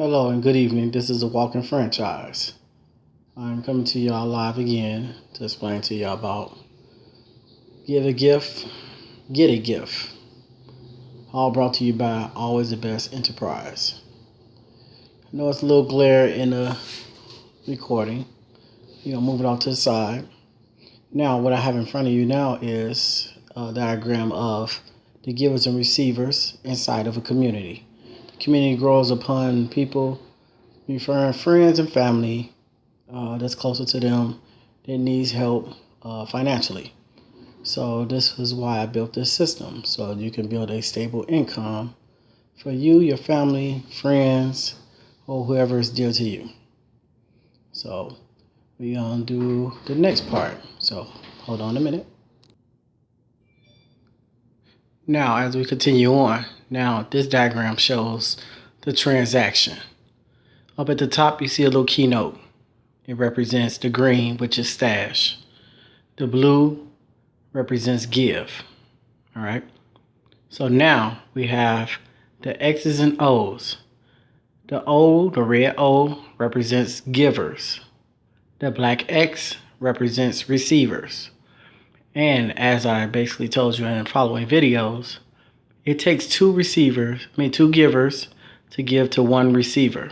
Hello and good evening. This is the Walking Franchise. I'm coming to y'all live again to explain to y'all about Give a Gift, Get a Gift. All brought to you by Always the Best Enterprise. I know it's a little glare in the recording. Move it off to the side. Now, what I have in front of you now is a diagram of the givers and receivers inside of a community. The community grows upon people referring friends and family that's closer to them that needs help financially. So this is why I built this system, so you can build a stable income for you, your family, friends, or whoever is dear to you. So we're gonna do the next part. So hold on a minute. Now, as we continue on, now this diagram shows the transaction. Up at the top, you see a little keynote. It represents the green, which is stash. The blue represents give. All right. So now we have the X's and O's. The O, the red O, represents givers. The black X represents receivers. And as I basically told you in the following videos, it takes two givers to give to one receiver,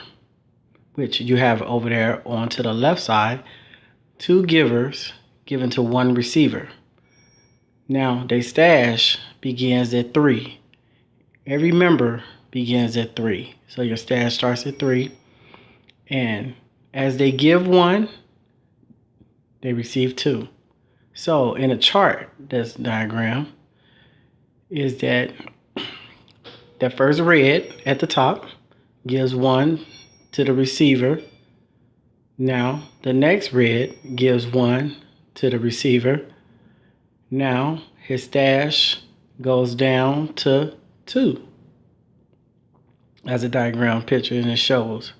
which you have over there on to the left side, two givers given to one receiver. Now, their stash begins at 3. Every member begins at 3. So your stash starts at 3. And as they give 1, they receive 2. So in a chart, this diagram is that first red at the top gives 1 to the receiver. Now the next red gives 1 to the receiver. Now his stash goes down to 2, as a diagram picture and it shows.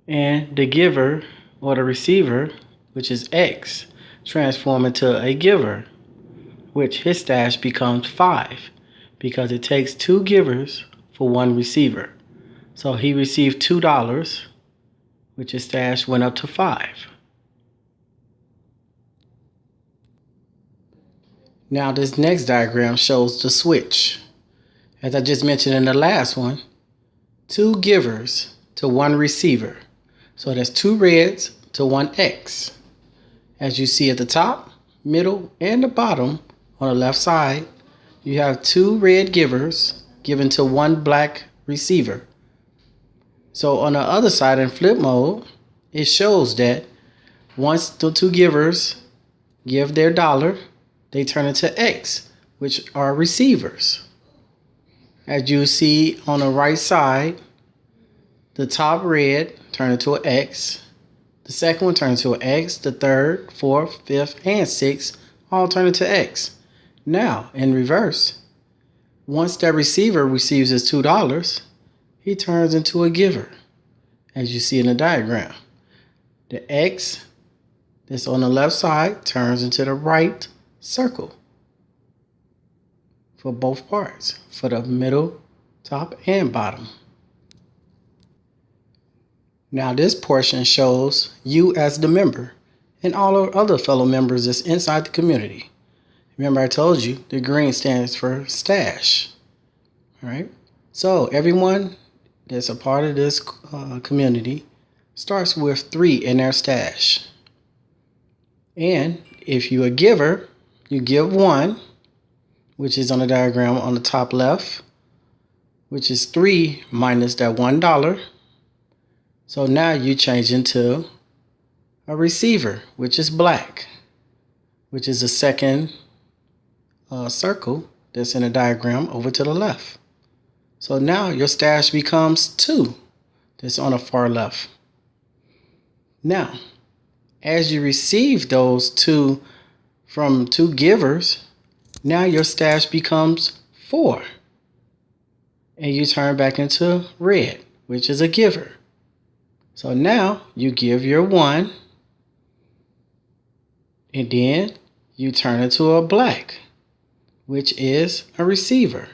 And the giver or the receiver, which is X, transform into a giver, which his stash becomes 5 because it takes 2 givers for 1 receiver. So he received $2, which his stash went up to 5. Now this next diagram shows the switch. As I just mentioned in the last one, 2 givers to 1 receiver. So that's 2 reds to 1 X. As you see at the top, middle, and the bottom on the left side, you have 2 red givers given to 1 black receiver. So on the other side in flip mode, it shows that once the 2 givers give their dollar, they turn into X, which are receivers. As you see on the right side, the top red turned into an X. The second one turned into an X. The third, fourth, fifth, and sixth all turn into X. Now, in reverse, once that receiver receives his $2, he turns into a giver, as you see in the diagram. The X that's on the left side turns into the right circle for both parts, for the middle, top, and bottom. Now this portion shows you as the member and all our other fellow members that's inside the community. Remember I told you the green stands for stash. All right. So everyone that's a part of this community starts with 3 in their stash. And if you're a giver, you give 1, which is on the diagram on the top left, which is 3 minus that $1. So now you change into a receiver, which is black, which is the second circle that's in the diagram over to the left. So now your stash becomes 2, that's on the far left. Now, as you receive those 2 from 2 givers, now your stash becomes 4. And you turn back into red, which is a giver. So now you give your 1, and then you turn into a black, which is a receiver.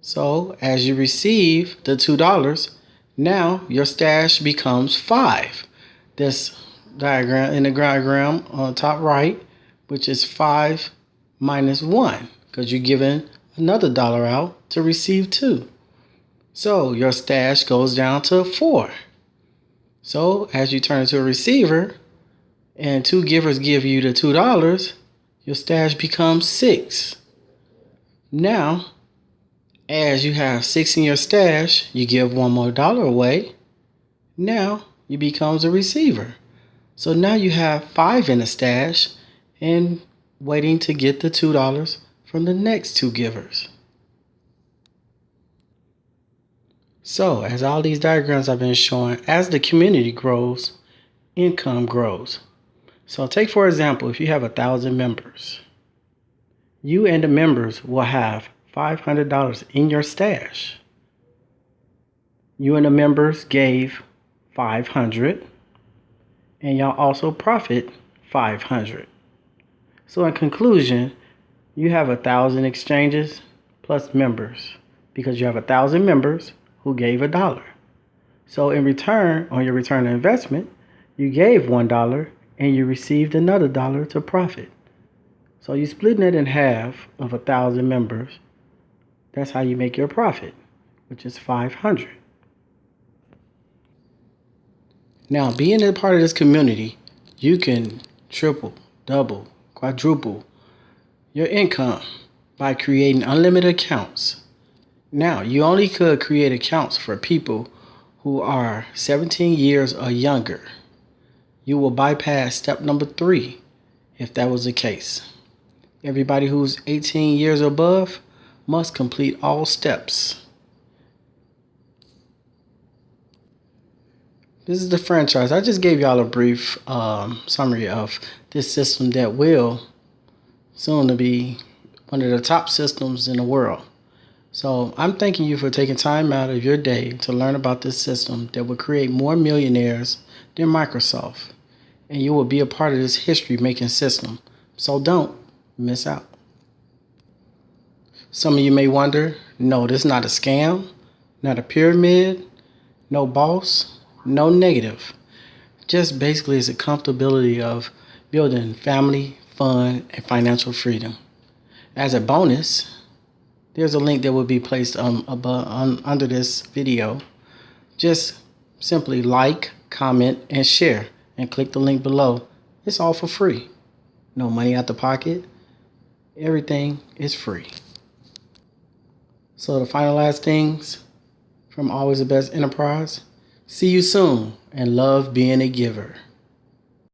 So as you receive the $2, Now your stash becomes 5. This diagram in the diagram on the top right, which is 5 minus 1, because you're giving another dollar out to receive 2. So your stash goes down to 4. So as you turn into a receiver and 2 givers give you the $2, your stash becomes 6. Now, as you have 6 in your stash, you give one more dollar away. Now you becomes a receiver. So now you have 5 in the stash and waiting to get the $2 from the next 2 givers. So as all these diagrams I've been showing, as the community grows, income grows. So take for example, if you have 1,000 members, you and the members will have $500 in your stash. You and the members gave $500, and y'all also profit $500. So in conclusion, you have 1,000 exchanges plus members, because you have 1,000 members who gave $1. So in return, on your return on investment, you gave $1 and you received another dollar to profit. So you're splitting it in half of 1,000 members. That's how you make your profit, which is $500. Now, being a part of this community, you can triple, double, quadruple your income by creating unlimited accounts. Now, you only could create accounts for people who are 17 years or younger. You will bypass step number 3 if that was the case. Everybody who's 18 years or above must complete all steps. This is the franchise. I just gave y'all a brief summary of this system that will soon to be one of the top systems in the world. So I'm thanking you for taking time out of your day to learn about this system that will create more millionaires than Microsoft. And you will be a part of this history-making system. So don't miss out. Some of you may wonder, no, this is not a scam, not a pyramid, no boss, no negative. Just basically it's a comfortability of building family, fun, and financial freedom. As a bonus, there's a link that will be placed under this video. Just simply like, comment, and share, and click the link below. It's all for free. No money out the pocket. Everything is free. So to finalize things from Always the Best Enterprise, see you soon, and love being a giver.